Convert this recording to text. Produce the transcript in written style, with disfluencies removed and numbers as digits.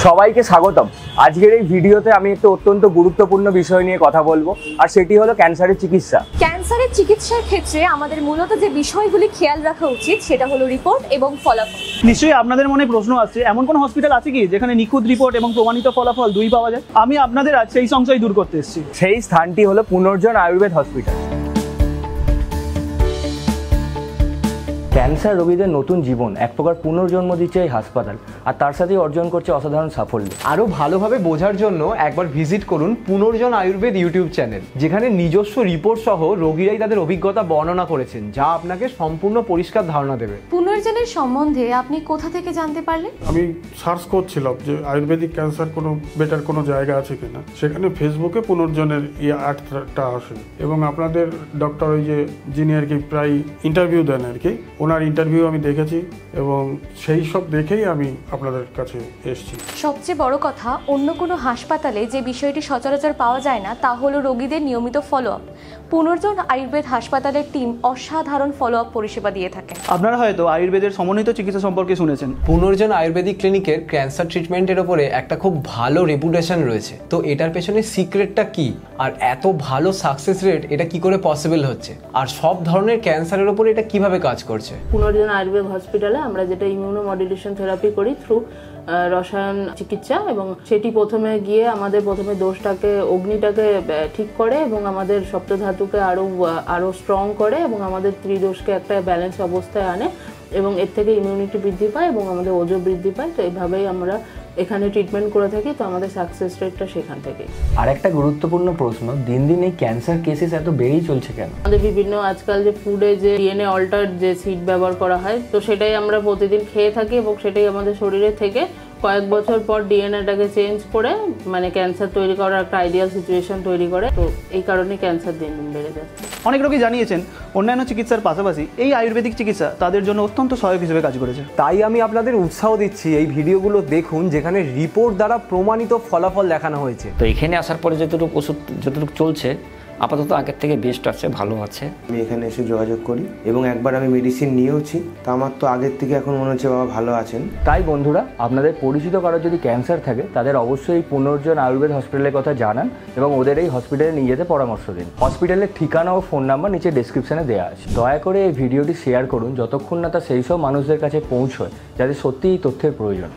সবাইকে স্বাগতম। আজকের এই ভিডিওতে আমি একটা অত্যন্ত গুরুত্বপূর্ণ বিষয় নিয়ে কথা বলবো, আর সেটি হলো ক্যান্সারের চিকিৎসা। ক্যান্সারের চিকিৎসার ক্ষেত্রে আমাদের মূলত যে বিষয়গুলি খেয়াল রাখা উচিত সেটা হলো রিপোর্ট এবং ফলাফল। নিশ্চয়ই আপনাদের মনে প্রশ্ন আসছে, এমন কোনো হসপিটাল আছে কি যেখানে নিখুঁত রিপোর্ট এবং প্রমাণিত ফলাফল দুই পাওয়া যায়? আমি আপনাদের আজ সেই সংশয় দূর করতে এসেছি। সেই স্থানটি হলো পুনর্জন আয়ুর্বেদ হসপিটাল। ক্যান্সার রোগীদের নতুন জীবন, এক প্রকার পুনর্জন্ম দিচ্ছে এই হাসপাতাল, আর তার সাথেই অর্জন করছে অসাধারণ সাফল্য। আরও ভালোভাবে বোঝার জন্য একবার ভিজিট করুন পুনর্জন আয়ুর্বেদ ইউটিউব চ্যানেল, যেখানে নিজস্ব রিপোর্ট সহ রোগীরাই তাদের অভিজ্ঞতা বর্ণনা করেছেন, যা আপনাকে সম্পূর্ণ পরিষ্কার ধারণা দেবে। পুনর্জনের সম্বন্ধে আপনি কোথা থেকে জানতে পারলেন? আমি সার্চ করছিলাম যে আয়ুর্বেদিক ক্যান্সার কোনো বেটার কোনো জায়গা আছে কিনা, সেখানে ফেসবুকে পুনর্জনের অ্যাডটা আসে এবং আপনাদের ডক্টর ওই যে যিনি আর কি প্রায় ইন্টারভিউ দেন আর কি, ওনার ইন্টারভিউ আমি দেখেছি এবং সেই সব দেখেই আমি আপনাদের কাছে এসেছি। সবচেয়ে বড় কথা, অন্য কোনো হাসপাতালে যে বিষয়টি সচরাচর পাওয়া যায় না তা হলো রোগীদের নিয়মিত ফলো আপ। পুনর্জন আয়ুর্বেদ হাসপাতালের টিম অসাধারণ ফলো আপ পরিষেবা দিয়ে থাকে। আপনারা হয়তো আয়ুর্বেদের সমন্বিত চিকিৎসা সম্পর্কে শুনেছেন। পুনর্জন আয়ুর্বেদিক ক্লিনিকের ক্যান্সার ট্রিটমেন্টের ওপরে একটা খুব ভালো রেপুটেশন রয়েছে। তো এটার পেছনে সিক্রেটটা কি, আর এত ভালো সাকসেস রেট এটা কি করে পসিবল হচ্ছে, আর সব ধরনের ক্যান্সারের ওপরে এটা কিভাবে কাজ করছে? পুনর্জন আয়ুর্বেদ হসপিটালে আমরা যেটা ইমিউনোমডুলেশন থেরাপি করি থ্রু রসায়ন চিকিৎসা, এবং সেটি প্রথমে গিয়ে আমাদের দোষটাকে অগ্নিটাকে ঠিক করে এবং আমাদের সপ্তধাতুকে আরও স্ট্রং করে এবং আমাদের ত্রিদোষকে একটা ব্যালেন্স অবস্থায় আনে এবং এর থেকে ইমিউনিটি বৃদ্ধি পায় এবং আমাদের ওজন বৃদ্ধি পায়। তো এইভাবেই আমরা এখানে ট্রিটমেন্ট করে থাকি। তো আমাদের সাকসেস রেটটা সেখান থেকেই। আর একটা গুরুত্বপূর্ণ প্রশ্ন, দিন দিন এই ক্যান্সার কেসেস এত বেড়েই চলছে কেন? আমাদের বিভিন্ন আজকাল যে ফুডে যে ডিএনএ অল্টার যে সিড ব্যবহার করা হয়, তো সেটাই আমরা প্রতিদিন খেয়ে থাকি এবং সেটাই আমাদের শরীরে থেকে কয়েক বছর পর ডিএনএটাকে চেঞ্জ করে মানে ক্যান্সার তৈরি করার একটা আইডিয়াল সিচুয়েশন তৈরি করে। তো এই কারণে ক্যান্সার দিন দিন বেড়ে যাচ্ছে। অনেক রোগী জানিয়েছেন অন্যান্য চিকিৎসার পাশাপাশি এই আয়ুর্বেদিক চিকিৎসা তাদের জন্য অত্যন্ত সহায়ক হিসেবে কাজ করেছে। তাই আমি আপনাদের উৎসাহ দিচ্ছি, এই ভিডিওগুলো দেখুন যেখানে রিপোর্ট দ্বারা প্রমাণিত ফলাফল দেখানো হয়েছে। তো এখানে আসার পরে যতটুকু ওষুধ চলছে আপাতত আগের থেকে বেস্ট আছে, ভালো আছে। আমি এখানে এসে যোগাযোগ করি এবং একবার আমি মেডিসিন নিয়েওছি, তা আমার তো আগের থেকে এখন মনে হচ্ছে বাবা ভালো আছেন। তাই বন্ধুরা, আপনাদের পরিচিত কারো যদি ক্যান্সার থাকে তাদের অবশ্যই এই পুনর্জন আয়ুর্বেদ হসপিটালের কথা জানান এবং ওদের এই হসপিটালে নিয়ে যেতে পরামর্শ দিন। হসপিটালের ঠিকানা ও ফোন নাম্বার নিচে ডেসক্রিপশনে দেওয়া আছে। দয়া করে এই ভিডিওটি শেয়ার করুন যতক্ষণ না তা সেই সব মানুষদের কাছে পৌঁছয় যাদের সত্যিই এই তথ্যের প্রয়োজন।